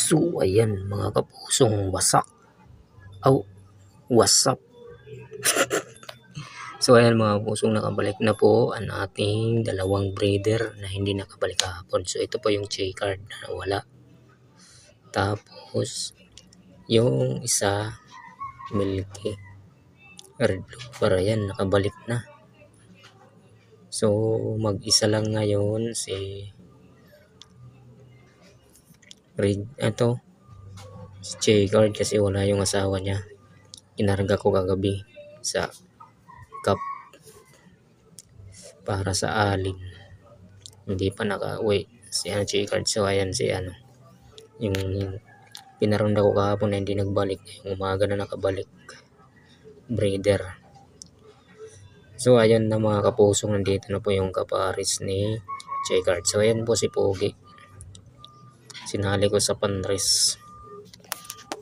So ayan mga kapusong, wasak. What's up? So ayan mga pusong, nakabalik na po ang ating dalawang breeder na hindi nakabalik kahapon. So ito po yung J card na nawala. Tapos yung isa milky red blue para yan nakabalik na. So mag-isa lang ngayon si red si J card kasi wala yung asawa niya. Inarga ko kagabi sa cup para sa alin, hindi pa naka-uwi si J card. So ayan si yung pinaronda ko kahapon na hindi nagbalik, yung umaga na nakabalik breeder. So ayan na mga kapusong, nandito na po yung kaparis ni J card. So ayan po si Pogi, sinali ko sa panres.